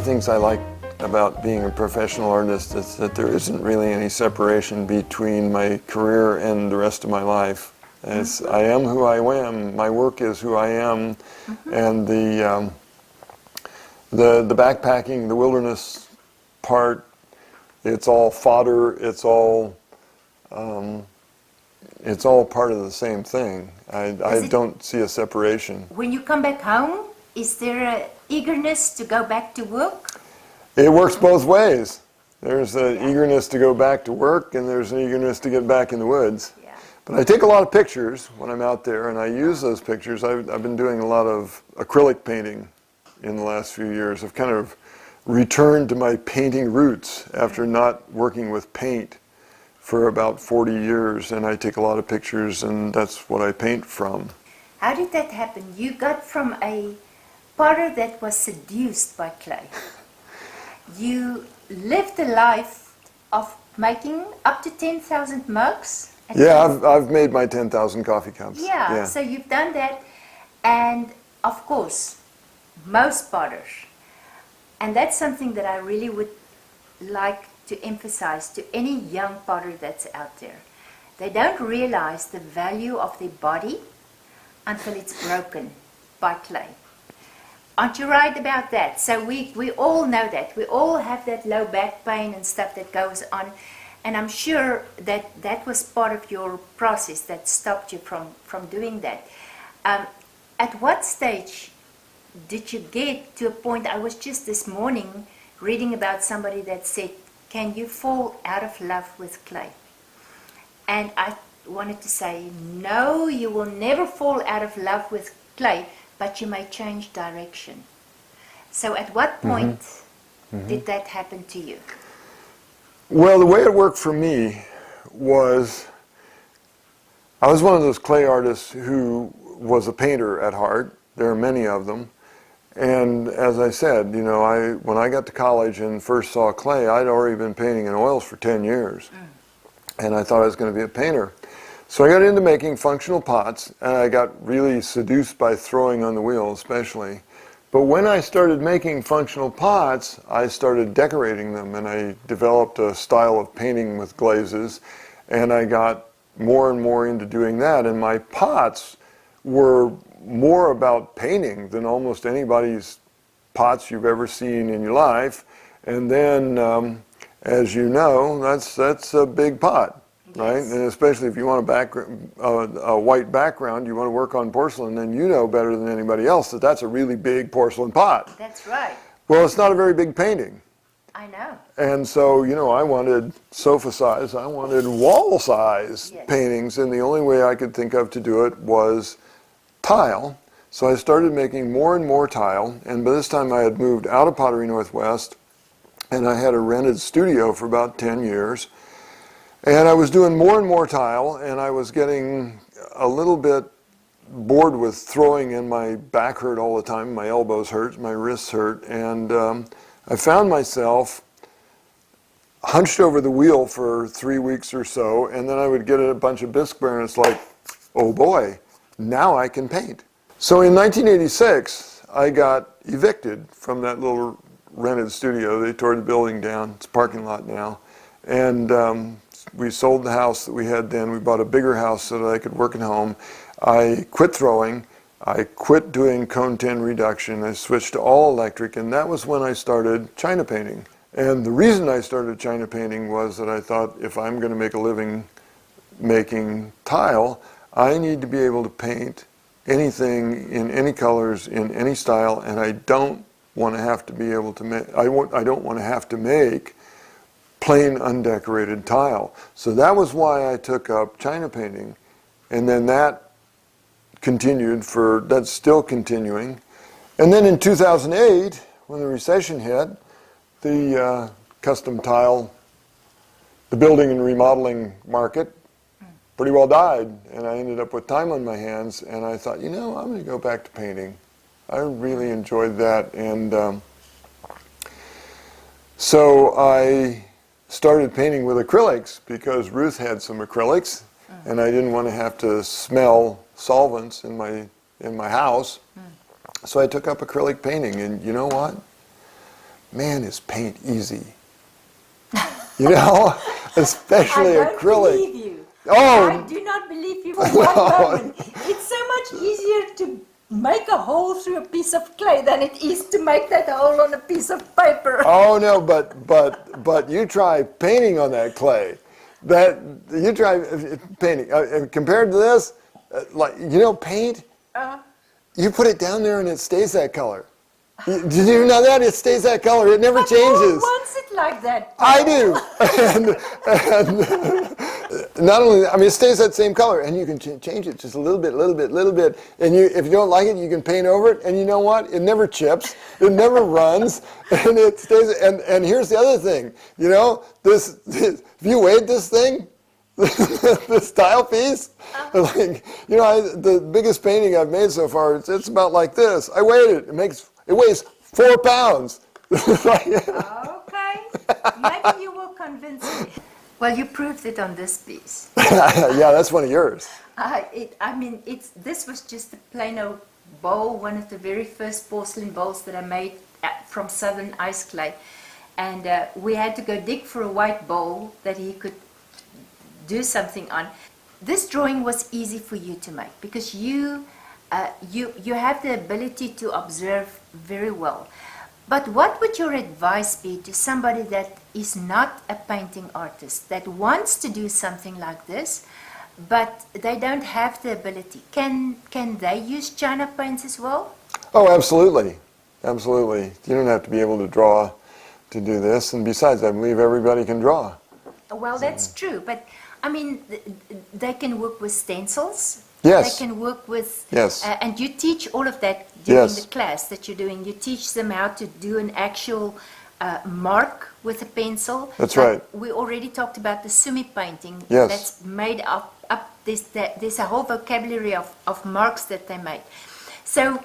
things I like about being a professional artist is that there isn't really any separation between my career and the rest of my life. As I am who I am, my work is who I am, and the backpacking, the wilderness part, it's all fodder, it's all part of the same thing. I don't see a separation. When you come back home, is there an eagerness to go back to work? It works both ways. There's an eagerness to go back to work, and there's an eagerness to get back in the woods. Yeah. But I take a lot of pictures when I'm out there, and I use those pictures. I've been doing a lot of acrylic painting in the last few years. I've kind of returned to my painting roots after not working with paint for about 40 years, and I take a lot of pictures, and that's what I paint from. How did that happen? You got from a potter that was seduced by clay. You lived a life of making up to 10,000 mugs. Yeah, I've made my 10,000 coffee cups. Yeah, so you've done that, and of course, most potters, and that's something that I really would like to emphasize to any young potter that's out there. They don't realize the value of their body until it's broken by clay. Aren't you right about that? So we all know that. We all have that low back pain and stuff that goes on. And I'm sure that that was part of your process that stopped you from doing that. At what stage did you get to a point? I was just this morning reading about somebody that said, can you fall out of love with clay? And I wanted to say, no, you will never fall out of love with clay, but you may change direction. So at what point did that happen to you? Well, the way it worked for me was, I was one of those clay artists who was a painter at heart. There are many of them. And as I said, you know, when I got to college and first saw clay, I'd already been painting in oils for 10 years. And I thought I was going to be a painter. So I got into making functional pots, and I got really seduced by throwing on the wheel especially. But when I started making functional pots, I started decorating them, and I developed a style of painting with glazes, and I got more and more into doing that. And my pots were more about painting than almost anybody's pots you've ever seen in your life. And then, as you know, that's a big pot. Right, and especially if you want a white background, you want to work on porcelain, then you know better than anybody else that that's a really big porcelain pot. That's right. Well, it's not a very big painting. I know. And so, you know, I wanted sofa size, I wanted wall size paintings, and the only way I could think of to do it was tile. So I started making more and more tile, and by this time I had moved out of Pottery Northwest, and I had a rented studio for about 10 years. And I was doing more and more tile, and I was getting a little bit bored with throwing, and my back hurt all the time, my elbows hurt, my wrists hurt, and I found myself hunched over the wheel for 3 weeks or so, and then I would get a bunch of bisque burn, and it's like, oh boy, now I can paint. So in 1986, I got evicted from that little rented studio. They tore the building down. It's a parking lot now. And we sold the house that we had then. We bought a bigger house so that I could work at home. I quit throwing. I quit doing cone tin reduction. I switched to all electric, and that was when I started China painting. And the reason I started China painting was that I thought, if I'm going to make a living making tile, I need to be able to paint anything in any colors, in any style, and I don't want to have to be able to make, I don't want to have to make plain undecorated tile. So that was why I took up China painting, and then that continued that's still continuing. And then in 2008, when the recession hit, the custom tile, the building and remodeling market pretty well died, and I ended up with time on my hands, and I thought, you know, I'm going to go back to painting. I really enjoyed that, and so I started painting with acrylics because Ruth had some acrylics, and I didn't want to have to smell solvents in my house. So I took up acrylic painting, and you know what? man, is paint easy. You know, especially I don't acrylic. believe you. Oh. I do not believe you for one moment. It's so much easier to make a hole through a piece of clay than it is to make that hole on a piece of paper. Oh no, but you try painting on that clay. That you try painting compared to this, like you know, paint. You put it down there and it stays that color. Did you know that? It stays that color. It never But changes. who wants it like that? I do. and not only that, I mean, it stays that same color, and you can change it just a little bit. And if you don't like it, you can paint over it. And you know what? It never chips. It never runs, and it stays. And here's the other thing. You know, this if you weighed this thing, this tile piece, like you know, the biggest painting I've made so far, it's about like this. I weighed it. It weighs 4 pounds. Okay, maybe you will convince me. Well, you proved it on this piece. Yeah, that's one of yours. This was just a plain old bowl, one of the very first porcelain bowls that I made from southern ice clay. And we had to go dig for a white bowl that he could do something on. This drawing was easy for you to make because you have the ability to observe very well. But what would your advice be to somebody that is not a painting artist, that wants to do something like this, but they don't have the ability? Can they use China paints as well? Oh, absolutely. Absolutely. You don't have to be able to draw to do this. And besides, I believe everybody can draw. Well, that's true. But, I mean, they can work with stencils. Yes. They can work with, yes. And you teach all of that during yes. the class that you're doing. You teach them how to do an actual mark with a pencil. That's right. We already talked about the sumi painting. Yes. That's made up there's a whole vocabulary of marks that they make. So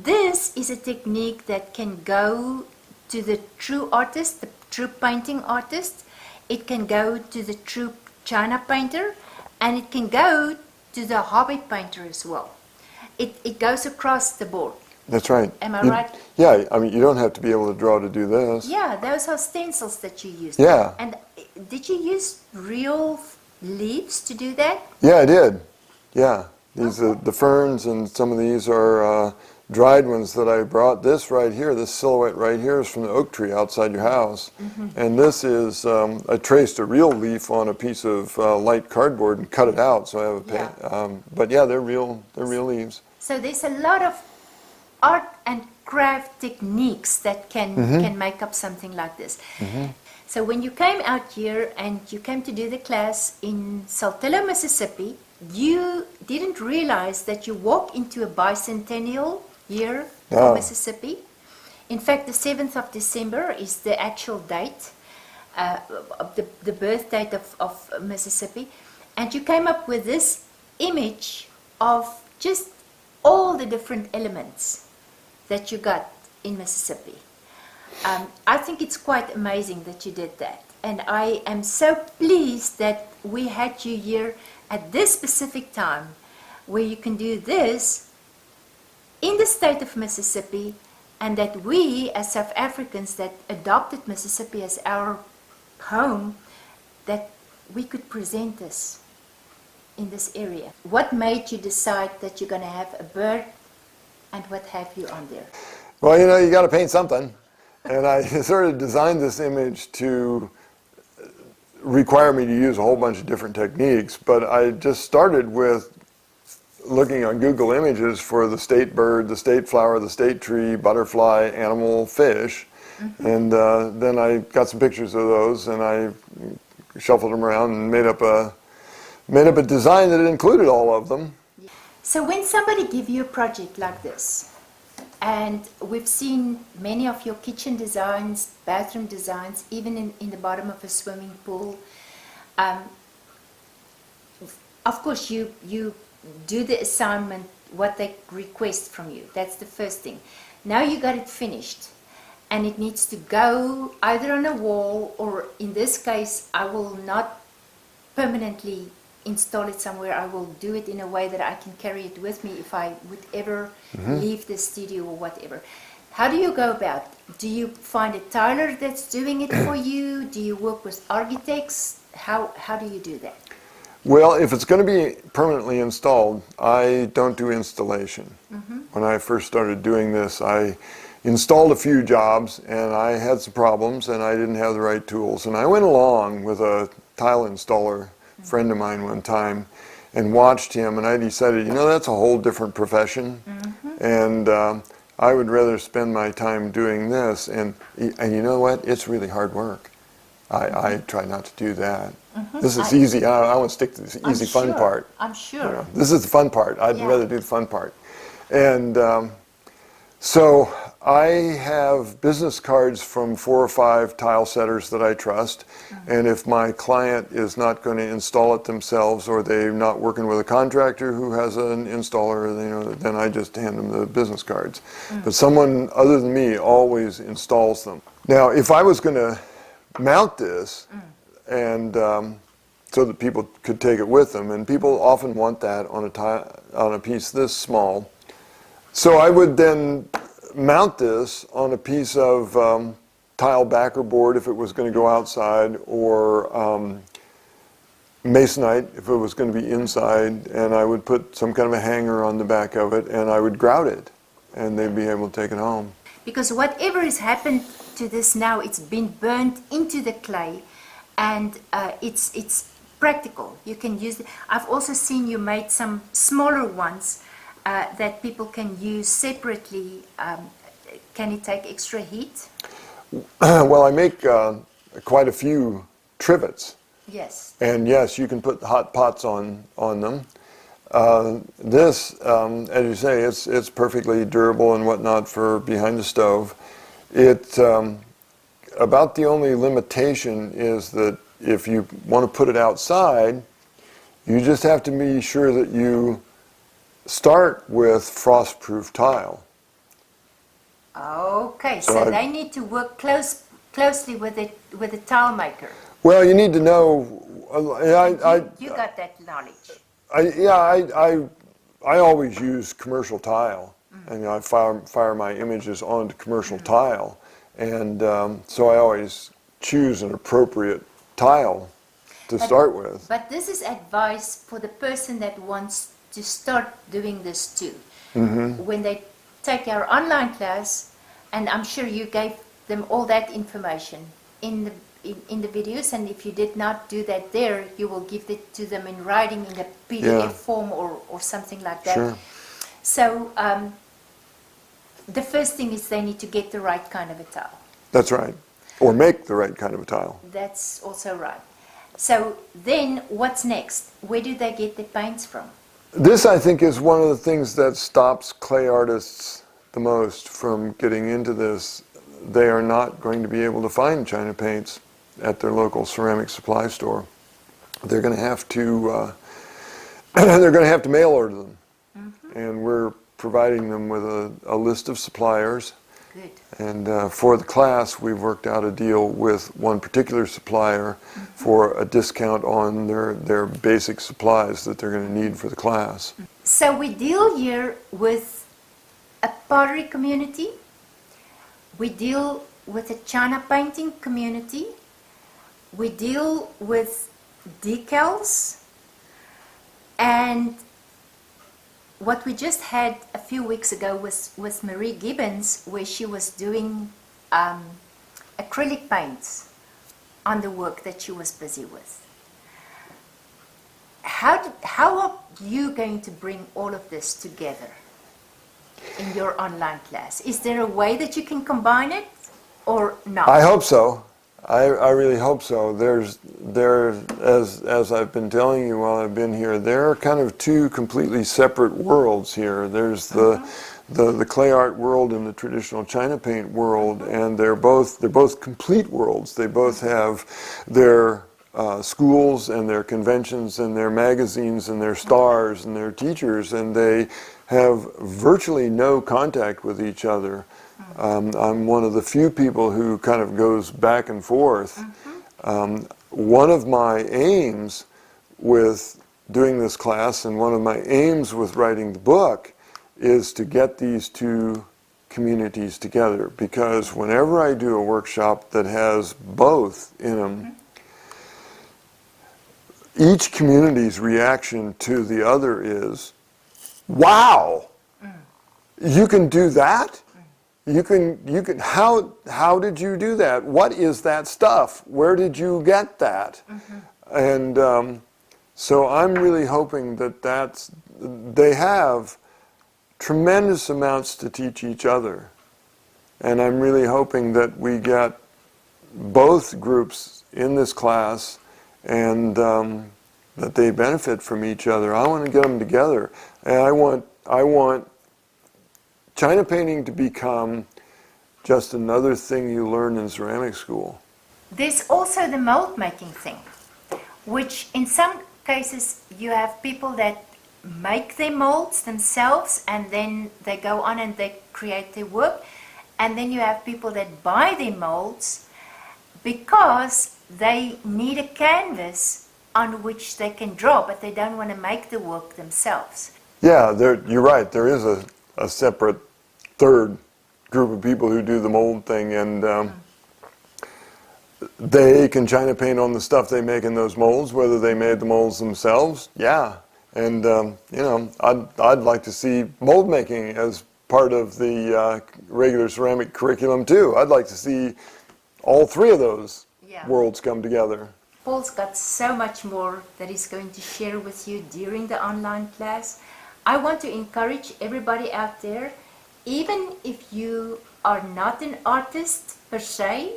this is a technique that can go to the true artist, the true painting artist. It can go to the true China painter, and it can go to the hobby painter as well. It goes across the board. That's right. Am I right? Yeah, I mean, you don't have to be able to draw to do this. Yeah, those are stencils that you used. Yeah. And did you use real leaves to do that? Yeah, I did. Yeah. These are the ferns, and some of these are dried ones that I brought. This right here, this silhouette right here is from the oak tree outside your house. Mm-hmm. And this is, I traced a real leaf on a piece of light cardboard and cut it out, so I have a paint. But yeah, they're real leaves. So there's a lot of art and craft techniques that can make up something like this. Mm-hmm. So when you came out here and you came to do the class in Saltillo, Mississippi, you didn't realize that you walk into a bicentennial year for Mississippi. In fact, the 7th of December is the actual date, the birth date of Mississippi. And you came up with this image of just all the different elements that you got in Mississippi. I think it's quite amazing that you did that. And I am so pleased that we had you here at this specific time where you can do this in the state of Mississippi, and that we as South Africans that adopted Mississippi as our home, that we could present this in this area. What made you decide that you're going to have a bird, and what have you on there? Well, you know, you got to paint something. And I sort of designed this image to require me to use a whole bunch of different techniques, but I just started with looking on Google Images for the state bird, the state flower, the state tree, butterfly, animal, fish, and then I got some pictures of those, and I shuffled them around and made up a design that included all of them. So when somebody gives you a project like this, and we've seen many of your kitchen designs, bathroom designs, even in the bottom of a swimming pool. Of course, you do the assignment, what they request from you. That's the first thing. Now you got it finished, and it needs to go either on a wall, or in this case, I will not permanently install it somewhere. I will do it in a way that I can carry it with me if I would ever leave the studio or whatever. How do you go about Do you find a tiler that's doing it for you? Do you work with architects? How do you do that? Well, if it's going to be permanently installed, I don't do installation. When I first started doing this, I installed a few jobs and I had some problems and I didn't have the right tools. And I went along with a tile installer friend of mine one time and watched him, and I decided, you know, that's a whole different profession. And I would rather spend my time doing this. And you know what? It's really hard work. I try not to do that. This is easy. I want to stick to the easy, fun part. I'm sure. You know, this is the fun part. I'd Yeah. rather do the fun part. And so I have business cards from 4 or 5 tile setters that I trust. And if my client is not going to install it themselves, or they're not working with a contractor who has an installer, you know, then I just hand them the business cards. But someone other than me always installs them. Now, if I was going to mount this and so that people could take it with them, and people often want that on a piece this small, so I would then mount this on a piece of tile backer board if it was going to go outside, or masonite if it was going to be inside, and I would put some kind of a hanger on the back of it, and I would grout it, and they'd be able to take it home. Because whatever has happened to this now, it's been burnt into the clay, and it's practical. You can use it. I've also seen you made some smaller ones that people can use separately. Can it take extra heat? Well, I make quite a few trivets. Yes. And yes, you can put hot pots on them. This, as you say, it's perfectly durable and whatnot for behind the stove. About the only limitation is that if you want to put it outside, you just have to be sure that you start with frost-proof tile. Okay, so they need to work closely with the tile maker. Well, you need to know. You got that knowledge. I always use commercial tile, and I fire my images onto commercial tile, and so I always choose an appropriate tile to start with. But this is advice for the person that wants to start doing this too. When they take our online class, and I'm sure you gave them all that information in the videos, and if you did not do that there, you will give it to them in writing in a PDF form or something like that. Sure. So the first thing is they need to get the right kind of a tile. That's right. Or make the right kind of a tile. That's also right. So then what's next? Where do they get the paints from? This, I think, is one of the things that stops clay artists the most from getting into this. They are not going to be able to find China paints at their local ceramic supply store. They're going to have to mail order them, and we're providing them with a list of suppliers. Good. And for the class, we've worked out a deal with one particular supplier for a discount on their basic supplies that they're going to need for the class. So we deal here with a pottery community. We deal with a China painting community. We deal with decals. And what we just had a few weeks ago was with Marie Gibbons, where she was doing acrylic paints on the work that she was busy with. How are you going to bring all of this together in your online class? Is there a way that you can combine it or not? I hope so. I really hope so. As I've been telling you while I've been here, there are kind of two completely separate worlds here. There's the clay art world and the traditional China paint world, and they're both complete worlds. They both have their schools and their conventions and their magazines and their stars and their teachers, and they have virtually no contact with each other. I'm one of the few people who kind of goes back and forth. One of my aims with doing this class, and one of my aims with writing the book, is to get these two communities together, because whenever I do a workshop that has both in them, each community's reaction to the other is, wow, you can do that? You can, how did you do that? What is that stuff? Where did you get that? And so I'm really hoping that they have tremendous amounts to teach each other. And I'm really hoping that we get both groups in this class and that they benefit from each other. I want to get them together. And I want China painting to become just another thing you learn in ceramic school. There's also the mold making thing, which in some cases you have people that make their molds themselves and then they go on and they create their work. And then you have people that buy their molds because they need a canvas on which they can draw, but they don't want to make the work themselves. Yeah, you're right. There is a separate third group of people who do the mold thing, and they can China paint on the stuff they make in those molds, whether they made the molds themselves. Yeah, and you know, I'd like to see mold making as part of the regular ceramic curriculum too. I'd like to see all three of those worlds come together. Paul's got so much more that he's going to share with you during the online class. I want to encourage everybody out there, even if you are not an artist per se,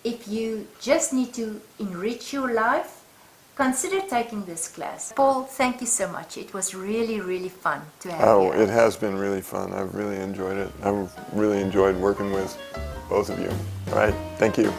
if you just need to enrich your life, consider taking this class. Paul, thank you so much. It was really, really fun to have you. Oh, it has been really fun. I've really enjoyed it. I've really enjoyed working with both of you. All right, thank you.